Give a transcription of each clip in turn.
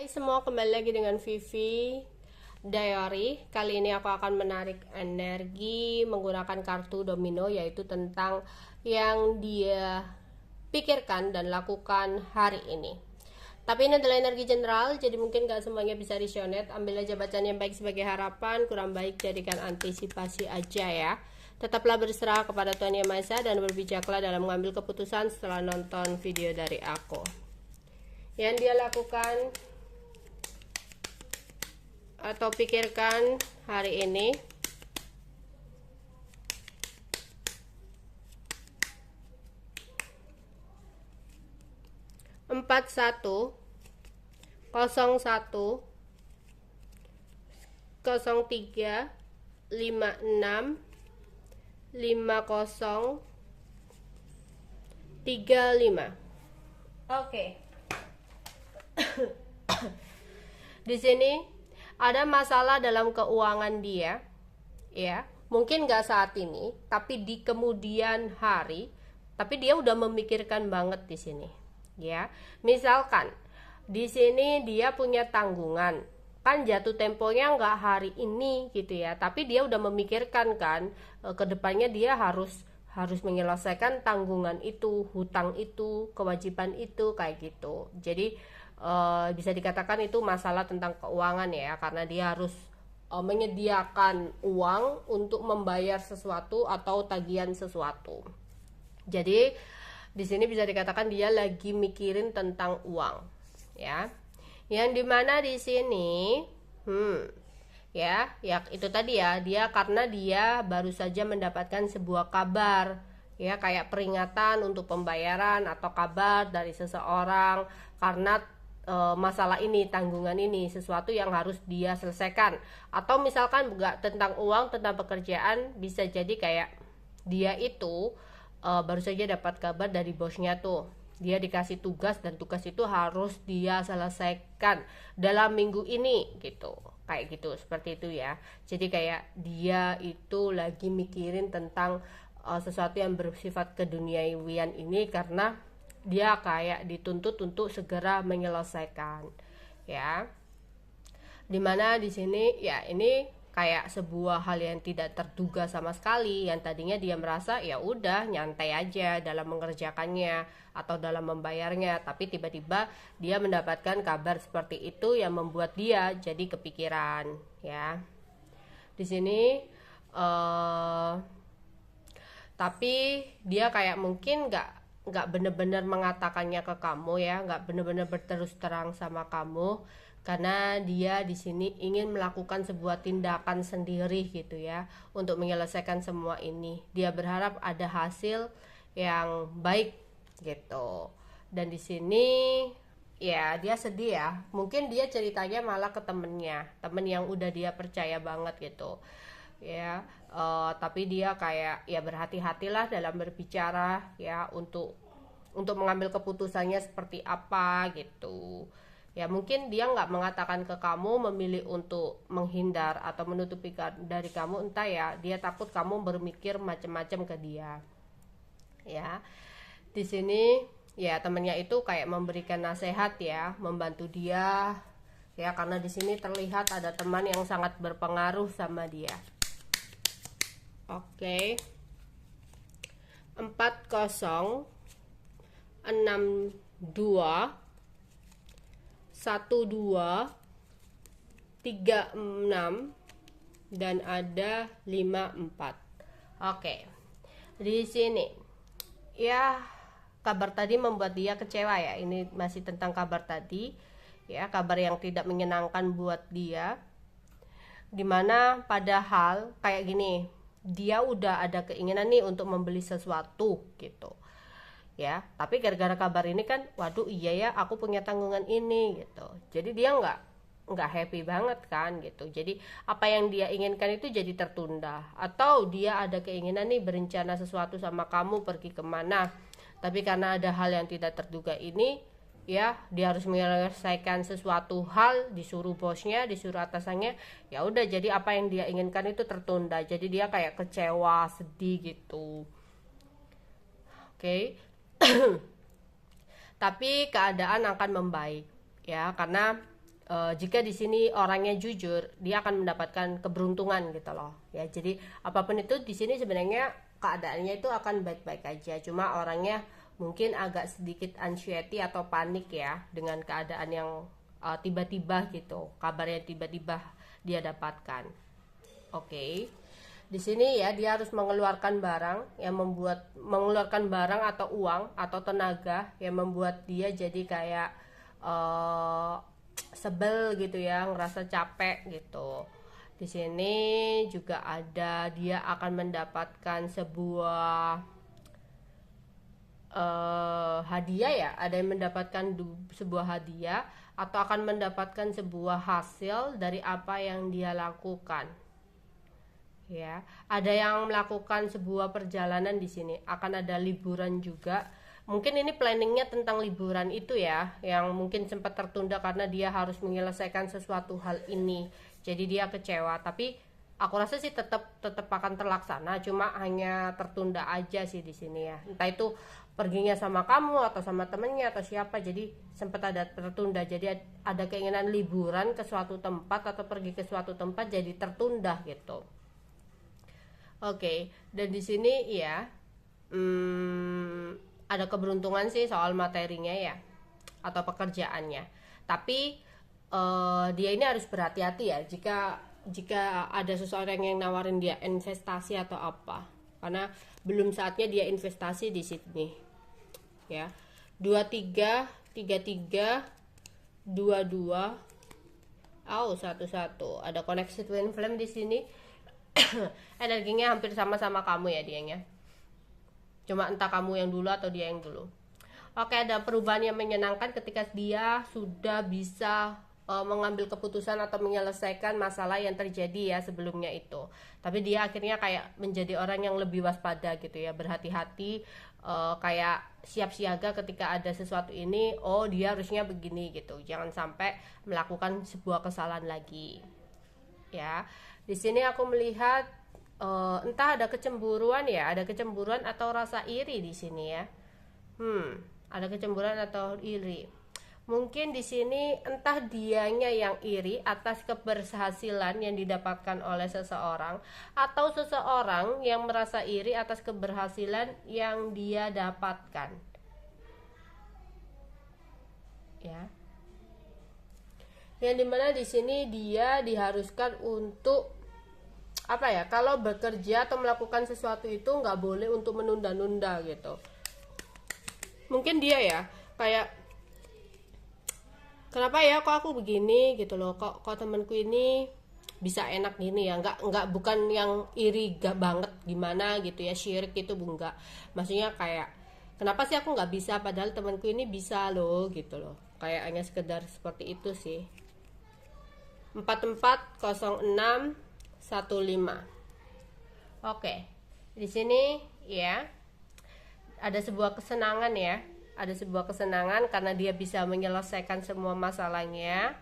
Hai semua, kembali lagi dengan Vivi Diary. Kali ini aku akan menarik energi menggunakan kartu domino, yaitu tentang yang dia pikirkan dan lakukan hari ini. Tapi ini adalah energi general, jadi mungkin gak semuanya bisa resonate. Ambil aja bacaan yang baik sebagai harapan, kurang baik jadikan antisipasi aja ya. Tetaplah berserah kepada Tuhan Yang Maha Esa dan berbijaklah dalam mengambil keputusan setelah nonton video dari aku. Yang dia lakukan atau pikirkan hari ini. Empat satu 01 03 56 50 35. Oke. Di sini ada masalah dalam keuangan dia, ya. Mungkin gak saat ini, tapi di kemudian hari. Tapi dia udah memikirkan banget di sini, ya. Misalkan di sini dia punya tanggungan, kan jatuh temponya nggak hari ini gitu ya. Tapi dia udah memikirkan kan, kedepannya dia harus menyelesaikan tanggungan itu, hutang itu, kewajiban itu kayak gitu. Jadi bisa dikatakan itu masalah tentang keuangan ya, karena dia harus menyediakan uang untuk membayar sesuatu atau tagihan sesuatu. Jadi di sini bisa dikatakan dia lagi mikirin tentang uang, ya. Yang dimana di sini, ya itu tadi ya, karena dia baru saja mendapatkan sebuah kabar, ya, kayak peringatan untuk pembayaran atau kabar dari seseorang karena masalah ini, tanggungan ini, sesuatu yang harus dia selesaikan. Atau misalkan enggak tentang uang, tentang pekerjaan, bisa jadi kayak dia itu baru saja dapat kabar dari bosnya tuh, dia dikasih tugas dan tugas itu harus dia selesaikan dalam minggu ini gitu, kayak gitu, seperti itu ya. Jadi kayak dia itu lagi mikirin tentang sesuatu yang bersifat keduniawian ini, karena dia kayak dituntut untuk segera menyelesaikan, ya. Dimana di sini ya ini kayak sebuah hal yang tidak terduga sama sekali, yang tadinya dia merasa ya udah nyantai aja dalam mengerjakannya atau dalam membayarnya, tapi tiba-tiba dia mendapatkan kabar seperti itu yang membuat dia jadi kepikiran, ya. Di sini tapi dia kayak mungkin nggak bener-bener mengatakannya ke kamu ya, nggak bener-bener berterus terang sama kamu, karena dia di sini ingin melakukan sebuah tindakan sendiri gitu ya untuk menyelesaikan semua ini. Dia berharap ada hasil yang baik gitu. Dan di sini ya dia sedih ya. Mungkin dia ceritanya malah ke temennya, temen yang udah dia percaya banget gitu. Ya, tapi dia kayak ya berhati-hatilah dalam berbicara ya, untuk mengambil keputusannya seperti apa gitu ya. Mungkin dia nggak mengatakan ke kamu, memilih untuk menghindar atau menutupi dari kamu, entah ya dia takut kamu berpikir macam-macam ke dia, ya. Di sini ya temennya itu kayak memberikan nasihat ya, membantu dia ya, karena di sini terlihat ada teman yang sangat berpengaruh sama dia. Oke. 40 62 12 36 dan ada 54. Oke. Di sini ya kabar tadi membuat dia kecewa ya. Ini masih tentang kabar tadi ya, kabar yang tidak menyenangkan buat dia. Dimana padahal kayak gini, dia udah ada keinginan nih untuk membeli sesuatu gitu ya, tapi gara-gara kabar ini kan, waduh iya ya aku punya tanggungan ini gitu, jadi dia nggak happy banget kan gitu. Jadi apa yang dia inginkan itu jadi tertunda, atau dia ada keinginan nih berencana sesuatu sama kamu, pergi kemana, tapi karena ada hal yang tidak terduga ini ya, dia harus menyelesaikan sesuatu hal, disuruh bosnya, disuruh atasannya, ya udah, jadi apa yang dia inginkan itu tertunda, jadi dia kayak kecewa, sedih gitu. Oke. Tapi keadaan akan membaik ya, karena jika di sini orangnya jujur, dia akan mendapatkan keberuntungan gitu loh ya. Jadi apapun itu di sini sebenarnya keadaannya itu akan baik-baik aja, cuma orangnya mungkin agak sedikit anxiety atau panik ya dengan keadaan yang tiba-tiba gitu, kabarnya tiba-tiba dia dapatkan. Oke. Di sini ya dia harus mengeluarkan barang yang mengeluarkan barang atau uang atau tenaga yang membuat dia jadi kayak sebel gitu ya, ngerasa capek gitu. Di sini juga ada dia akan mendapatkan sebuah hadiah ya, ada yang mendapatkan sebuah hadiah atau akan mendapatkan sebuah hasil dari apa yang dia lakukan. Ya, ada yang melakukan sebuah perjalanan di sini, akan ada liburan juga. Mungkin ini planningnya tentang liburan itu ya, yang mungkin sempat tertunda karena dia harus menyelesaikan sesuatu hal ini. Jadi dia kecewa, tapi aku rasa sih tetap akan terlaksana, cuma hanya tertunda aja sih di sini ya. Entah itu perginya sama kamu atau sama temennya atau siapa, jadi sempat ada tertunda. Jadi ada keinginan liburan ke suatu tempat atau pergi ke suatu tempat jadi tertunda gitu. Oke, dan di sini ya ada keberuntungan sih soal materinya ya atau pekerjaannya. Tapi dia ini harus berhati-hati ya jika ada seseorang yang nawarin dia investasi atau apa, karena belum saatnya dia investasi di sini. Ya, 23, 33, 22, 11. Ada koneksi twin flame di sini. Energinya hampir sama-sama kamu ya dianya. Cuma entah kamu yang dulu atau dia yang dulu. Oke, ada perubahan yang menyenangkan ketika dia sudah bisa mengambil keputusan atau menyelesaikan masalah yang terjadi ya sebelumnya itu. Tapi dia akhirnya kayak menjadi orang yang lebih waspada gitu ya, berhati-hati, kayak siap siaga ketika ada sesuatu ini. Oh, dia harusnya begini gitu. Jangan sampai melakukan sebuah kesalahan lagi. Ya. Di sini aku melihat entah ada kecemburuan ya, ada kecemburuan atau rasa iri di sini ya. Ada kecemburuan atau iri. Mungkin di sini entah dianya yang iri atas keberhasilan yang didapatkan oleh seseorang atau seseorang yang merasa iri atas keberhasilan yang dia dapatkan. Ya. Yang dimana di sini dia diharuskan untuk apa ya, kalau bekerja atau melakukan sesuatu itu nggak boleh untuk menunda-nunda gitu. Mungkin dia ya kayak, kenapa ya kok aku begini gitu loh, kok temanku ini bisa enak gini ya, nggak bukan yang iri gak banget gimana gitu ya, syirik itu enggak. Maksudnya kayak kenapa sih aku nggak bisa padahal temanku ini bisa loh gitu loh, kayak hanya sekedar seperti itu sih. 440615. Oke. Di sini ya ada sebuah kesenangan ya. Ada sebuah kesenangan karena dia bisa menyelesaikan semua masalahnya.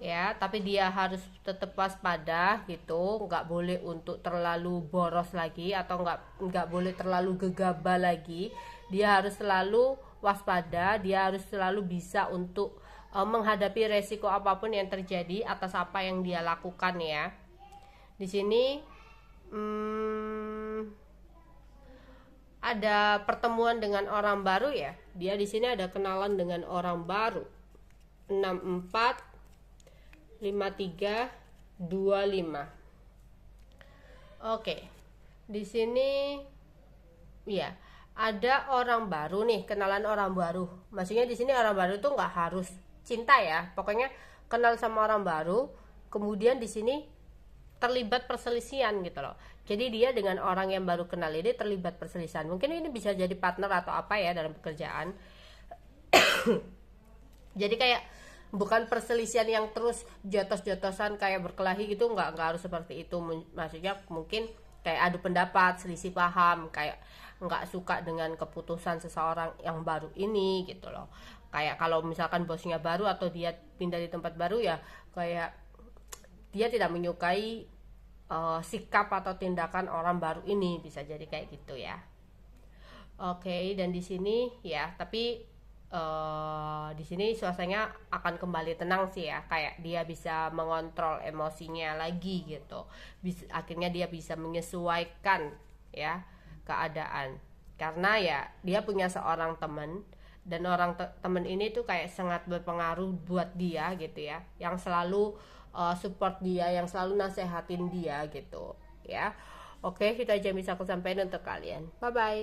Ya, tapi dia harus tetap waspada gitu, nggak boleh untuk terlalu boros lagi atau nggak boleh terlalu gegabah lagi. Dia harus selalu waspada, dia harus selalu bisa untuk menghadapi resiko apapun yang terjadi atas apa yang dia lakukan ya. Di sini ada pertemuan dengan orang baru ya. Dia di sini ada kenalan dengan orang baru. 64 53 25. Oke. Di sini ya, ada orang baru nih, kenalan orang baru. Maksudnya di sini orang baru tuh nggak harus cinta ya, pokoknya kenal sama orang baru, kemudian di sini terlibat perselisihan gitu loh. Jadi dia dengan orang yang baru kenal ini terlibat perselisihan. Mungkin ini bisa jadi partner atau apa ya dalam pekerjaan. Jadi kayak bukan perselisihan yang terus jotos-jotosan kayak berkelahi gitu, nggak harus seperti itu. Maksudnya mungkin kayak adu pendapat, selisih paham, kayak nggak suka dengan keputusan seseorang yang baru ini gitu loh. Kayak kalau misalkan bosnya baru atau dia pindah di tempat baru ya, kayak dia tidak menyukai sikap atau tindakan orang baru ini, bisa jadi kayak gitu ya. Oke, dan di sini ya, tapi di sini suasananya akan kembali tenang sih ya, kayak dia bisa mengontrol emosinya lagi gitu. Akhirnya dia bisa menyesuaikan ya keadaan, karena ya dia punya seorang teman, dan teman ini tuh kayak sangat berpengaruh buat dia gitu ya, yang selalu support dia, yang selalu nasehatin dia gitu ya. Oke, itu aja yang bisa aku sampaikan untuk kalian. Bye bye.